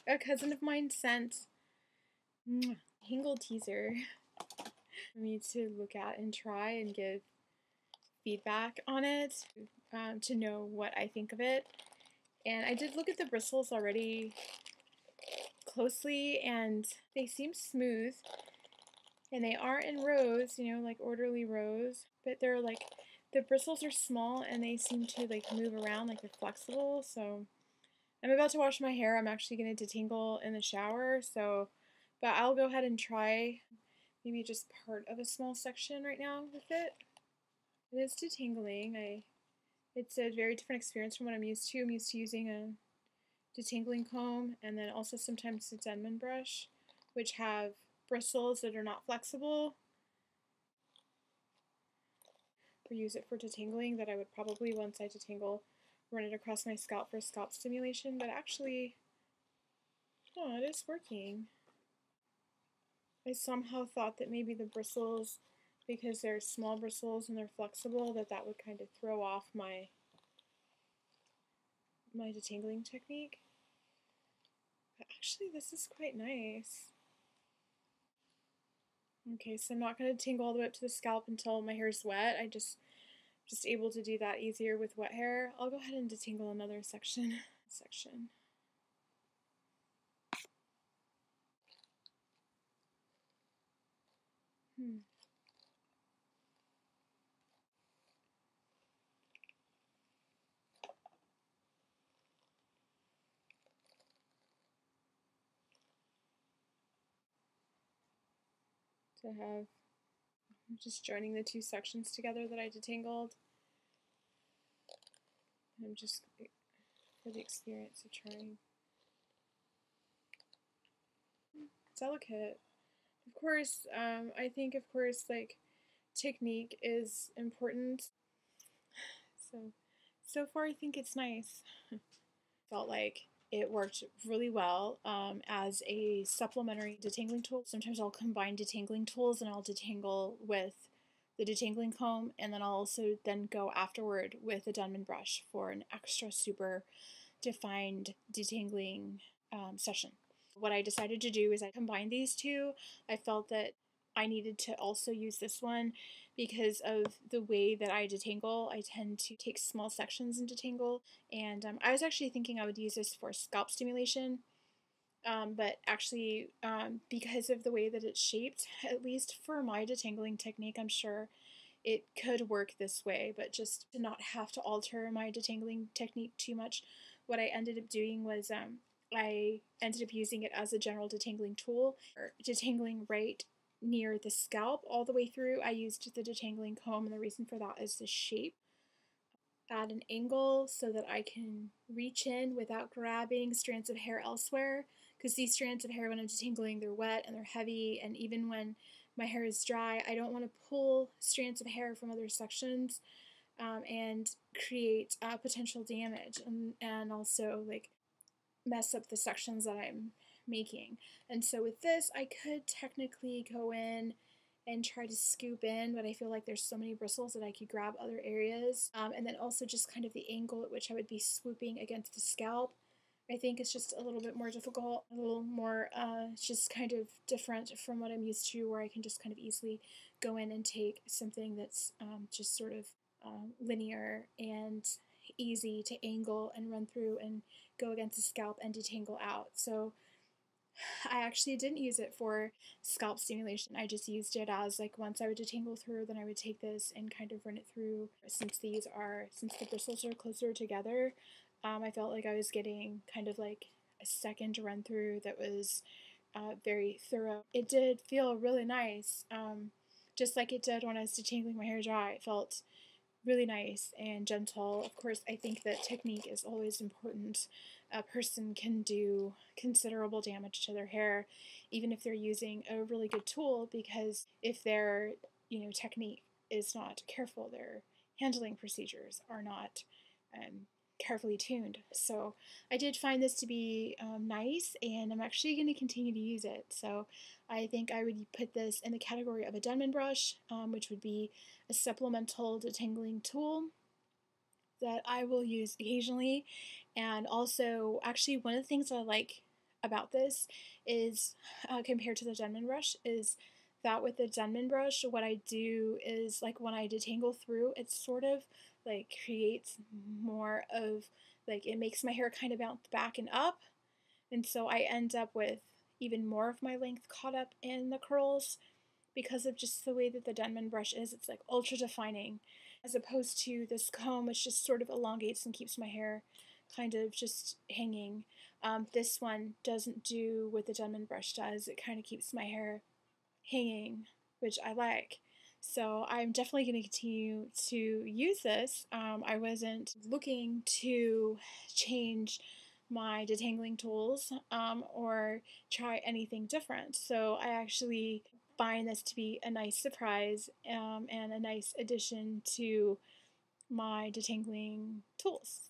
a cousin of mine sent Hingle teaser for me to look at and try and give feedback on it, to know what I think of it. And I did look at the bristles already closely, and they seem smooth. And they are in rows, you know, like orderly rows, but they're like, the bristles are small and they seem to like move around, like they're flexible. So I'm about to wash my hair. I'm actually going to detangle in the shower. So, but I'll go ahead and try maybe just part of a small section right now with it. It is detangling. It's a very different experience from what I'm used to. I'm used to using a detangling comb and then also sometimes a Denman brush, which have bristles that are not flexible, or use it for detangling, that I would probably, once I detangle, run it across my scalp for scalp stimulation. But actually, oh, it is working. I somehow thought that maybe the bristles, because they're small bristles and they're flexible, that would kind of throw off my detangling technique. But actually, this is quite nice. Okay, so I'm not going to tingle all the way up to the scalp until my hair is wet. I just able to do that easier with wet hair. I'll go ahead and detangle another section. To have, I'm just joining the two sections together that I detangled. I'm just for the experience of trying. Delicate. Of course, I think, of course, like, technique is important. So far I think it's nice. Felt like it worked really well as a supplementary detangling tool. Sometimes I'll combine detangling tools and I'll detangle with the detangling comb, and then I'll also then go afterward with a Denman brush for an extra super defined detangling session. What I decided to do is I combined these two. I felt that I needed to also use this one because of the way that I detangle. I tend to take small sections and detangle, and I was actually thinking I would use this for scalp stimulation, but actually, because of the way that it's shaped, at least for my detangling technique, I'm sure it could work this way, but just to not have to alter my detangling technique too much, what I ended up doing was I ended up using it as a general detangling tool, or detangling right near the scalp all the way through. I used the detangling comb, and the reason for that is the shape at an angle so that I can reach in without grabbing strands of hair elsewhere, because these strands of hair, when I'm detangling, they're wet and they're heavy, and even when my hair is dry, I don't want to pull strands of hair from other sections and create potential damage, and also like mess up the sections that I'm making. And so with this, I could technically go in and try to scoop in, but I feel like there's so many bristles that I could grab other areas. And then also just kind of the angle at which I would be swooping against the scalp, I think it's just a little bit more difficult, a little more just kind of different from what I'm used to, where I can just kind of easily go in and take something that's just sort of linear and easy to angle and run through and go against the scalp and detangle out. So I actually didn't use it for scalp stimulation. I just used it as, like, once I would detangle through, then I would take this and kind of run it through. Since the bristles are closer together, I felt like I was getting kind of like a second run through that was very thorough. It did feel really nice, just like it did when I was detangling my hair dry. It felt really nice and gentle. Of course, I think that technique is always important. A person can do considerable damage to their hair, even if they're using a really good tool, because if their technique is not careful, their handling procedures are not carefully tuned. So I did find this to be nice, and I'm actually going to continue to use it. So I think I would put this in the category of a Denman brush, which would be a supplemental detangling tool that I will use occasionally. And also, actually, one of the things I like about this is, compared to the Denman brush, is that with the Denman brush, what I do is, like, when I detangle through, it sort of like creates more of, like, it makes my hair kind of bounce back and up, and so I end up with even more of my length caught up in the curls because of just the way that the Denman brush is. It's like ultra defining, as opposed to this comb, which just sort of elongates and keeps my hair kind of just hanging. This one doesn't do what the Denman brush does. It kind of keeps my hair hanging, which I like. So I'm definitely going to continue to use this. I wasn't looking to change my detangling tools, or try anything different. So I actually find this to be a nice surprise, and a nice addition to my detangling tools.